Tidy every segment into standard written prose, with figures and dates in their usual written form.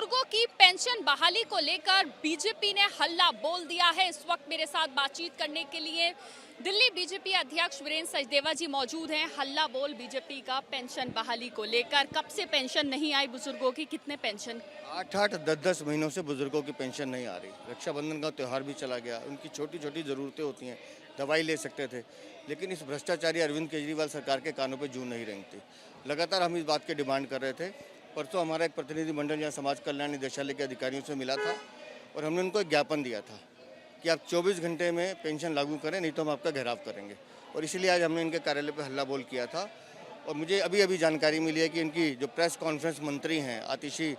बुजुर्गों की पेंशन बहाली को लेकर बीजेपी ने हल्ला बोल दिया है। इस वक्त मेरे साथ बातचीत करने के लिए दिल्ली बीजेपी अध्यक्ष वीरेंद्र सचदेवा जी मौजूद हैं। हल्ला बोल बीजेपी का पेंशन बहाली को लेकर। कब से पेंशन नहीं आई बुजुर्गों की, कितने पेंशन? 8-10 महीनों से बुजुर्गों की पेंशन नहीं आ रही। रक्षाबंधन का त्यौहार भी चला गया, उनकी छोटी छोटी ज़रूरतें होती हैं, दवाई ले सकते थे, लेकिन इस भ्रष्टाचारी अरविंद केजरीवाल सरकार के कानों पे जू नहीं रही थी। लगातार हम इस बात की डिमांड कर रहे थे। परसों हमारा एक प्रतिनिधिमंडल यहाँ समाज कल्याण निदेशालय के अधिकारियों से मिला था और हमने उनको एक ज्ञापन दिया था कि आप 24 घंटे में पेंशन लागू करें, नहीं तो हम आपका घेराव करेंगे। और इसीलिए आज हमने इनके कार्यालय पर हल्ला बोल किया था। और मुझे अभी जानकारी मिली है कि इनकी जो प्रेस कॉन्फ्रेंस मंत्री हैं आतिशी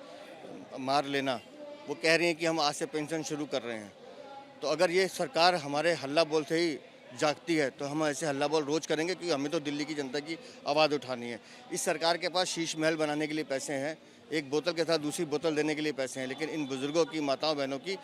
मार लेना, वो कह रही हैं कि हम आज से पेंशन शुरू कर रहे हैं। तो अगर ये सरकार हमारे हल्ला बोल से ही जागती है तो हम ऐसे हल्ला बोल रोज़ करेंगे, क्योंकि हमें तो दिल्ली की जनता की आवाज़ उठानी है। इस सरकार के पास शीश महल बनाने के लिए पैसे हैं, एक बोतल के साथ दूसरी बोतल देने के लिए पैसे हैं, लेकिन इन बुजुर्गों की, माताओं बहनों की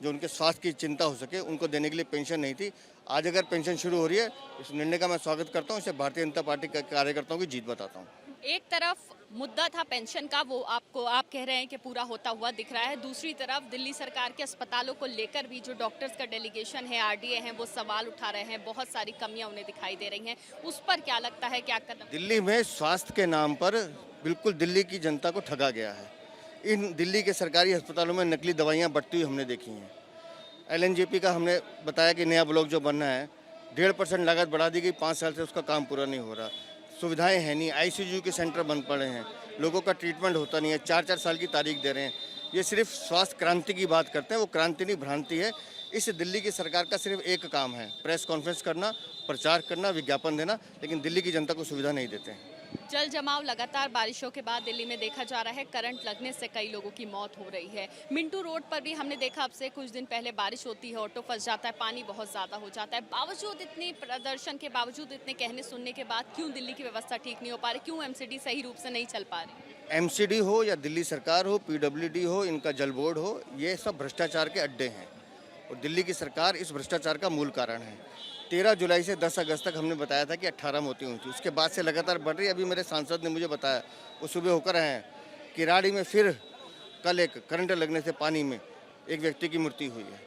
जो उनके स्वास्थ्य की चिंता हो सके उनको देने के लिए पेंशन नहीं थी। आज अगर पेंशन शुरू हो रही है, इस निर्णय का मैं स्वागत करता हूँ। इसे भारतीय जनता पार्टी के कार्यकर्ताओं की जीत बताता हूँ। एक तरफ मुद्दा था पेंशन का, वो आप कह रहे हैं कि पूरा होता हुआ दिख रहा है। दूसरी तरफ दिल्ली सरकार के अस्पतालों को लेकर भी जो डॉक्टर्स का डेलीगेशन है, आरडीए हैं, वो सवाल उठा रहे हैं। बहुत सारी कमियां उन्हें दिखाई दे रही हैं। उस पर क्या लगता है, क्या करना? दिल्ली में स्वास्थ्य के नाम पर बिल्कुल दिल्ली की जनता को ठगा गया है। इन दिल्ली के सरकारी अस्पतालों में नकली दवाइयाँ बढ़ती हुई हमने देखी हैं। LNJP का हमने बताया कि नया ब्लॉक जो बनना है, 1.5% लागत बढ़ा दी गई, 5 साल से उसका काम पूरा नहीं हो रहा। सुविधाएं हैं नहीं, ICU के सेंटर बंद पड़े हैं, लोगों का ट्रीटमेंट होता नहीं है, 4-4 साल की तारीख दे रहे हैं। ये सिर्फ स्वास्थ्य क्रांति की बात करते हैं, वो क्रांति नहीं, भ्रांति है। इस दिल्ली की सरकार का सिर्फ एक काम है, प्रेस कॉन्फ्रेंस करना, प्रचार करना, विज्ञापन देना, लेकिन दिल्ली की जनता को सुविधा नहीं देते हैं। जल जमाव लगातार बारिशों के बाद दिल्ली में देखा जा रहा है। करंट लगने से कई लोगों की मौत हो रही है। मिंटू रोड पर भी हमने देखा, अब से कुछ दिन पहले बारिश होती है, ऑटो फंस जाता है, पानी बहुत ज़्यादा हो जाता है। बावजूद इतनी प्रदर्शन के बावजूद, इतने कहने सुनने के बाद, क्यों दिल्ली की व्यवस्था ठीक नहीं हो पा रही? क्यों MCD सही रूप से नहीं चल पा रही? MCD हो या दिल्ली सरकार हो, PWD हो, इनका जल बोर्ड हो, ये सब भ्रष्टाचार के अड्डे हैं और दिल्ली की सरकार इस भ्रष्टाचार का मूल कारण है। 13 जुलाई से 10 अगस्त तक हमने बताया था कि 18 मौतें हुई थी, उसके बाद से लगातार बढ़ रही है। अभी मेरे सांसद ने मुझे बताया, वो सुबह होकर आए हैं, किराड़ी में फिर कल एक करंट लगने से पानी में एक व्यक्ति की मृत्यु हुई है।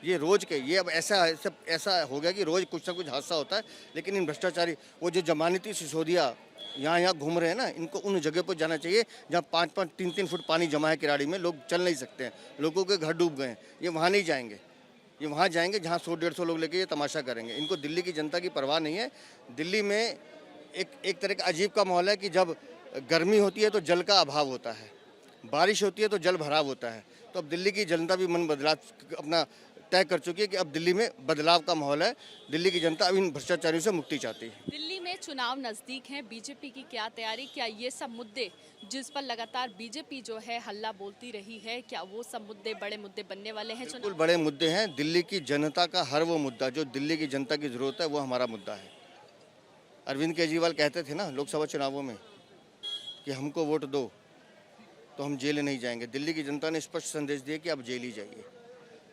ये रोज़ के, ये अब ऐसा हो गया कि रोज़ कुछ ना कुछ हादसा होता है। लेकिन इन भ्रष्टाचारी, वो जो जमानती सिसोदिया यहाँ घूम रहे हैं ना, इनको उन जगह पर जाना चाहिए जहाँ 5-5, 3-3 फुट पानी जमा है किराड़ी में, लोग चल नहीं सकते हैं, लोगों के घर डूब गए हैं। ये वहाँ नहीं जाएंगे, ये वहाँ जाएंगे जहाँ 100-150 लोग लेके ये तमाशा करेंगे। इनको दिल्ली की जनता की परवाह नहीं है। दिल्ली में एक तरह का अजीब का माहौल है कि जब गर्मी होती है तो जल का अभाव होता है, बारिश होती है तो जल भराव होता है। तो अब दिल्ली की जनता भी मन बदलाव अपना तय कर चुकी है कि अब दिल्ली में बदलाव का माहौल है। दिल्ली की जनता अब इन भ्रष्टाचारियों से मुक्ति चाहती है। दिल्ली में चुनाव नजदीक हैं, बीजेपी की क्या तैयारी? क्या ये सब मुद्दे जिस पर लगातार बीजेपी जो है हल्ला बोलती रही है, क्या वो सब मुद्दे बड़े मुद्दे बनने वाले हैं? बिल्कुल बड़े मुद्दे हैं। दिल्ली की जनता का हर वो मुद्दा जो दिल्ली की जनता की जरूरत है, वो हमारा मुद्दा है। अरविंद केजरीवाल कहते थे ना लोकसभा चुनावों में कि हमको वोट दो तो हम जेल नहीं जाएंगे। दिल्ली की जनता ने स्पष्ट संदेश दिया कि अब जेल ही जाइए।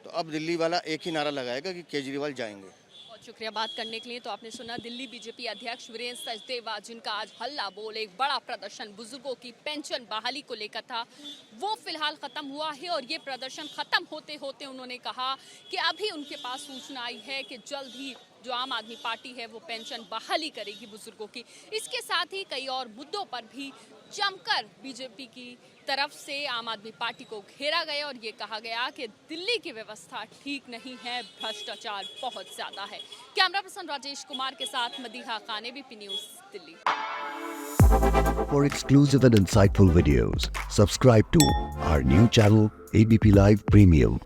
तो अब दिल्ली वाला एक ही नारा लगाएगा कि केजरीवाल जाएंगे। बहुत शुक्रिया बात करने के लिए। तो आपने सुना दिल्ली बीजेपी अध्यक्ष वीरेंद्र सचदेवा, जिनका आज हल्ला बोल, एक बड़ा प्रदर्शन बुजुर्गों की पेंशन बहाली को लेकर था, वो फिलहाल खत्म हुआ है। और ये प्रदर्शन खत्म होते होते उन्होंने कहा कि अभी उनके पास सूचना आई है कि जल्द ही जो आम आदमी पार्टी है वो पेंशन बहाली करेगी बुजुर्गों की। इसके साथ ही कई और मुद्दों पर भी जमकर बीजेपी की तरफ से आम आदमी पार्टी को घेरा गया और ये कहा गया कि दिल्ली की व्यवस्था ठीक नहीं है, भ्रष्टाचार बहुत ज्यादा है। कैमरा पर्सन राजेश कुमार के साथ Madiha Khan, ABP news, Delhi. For exclusive and insightful videos, subscribe to our new channel ABP Live Premium.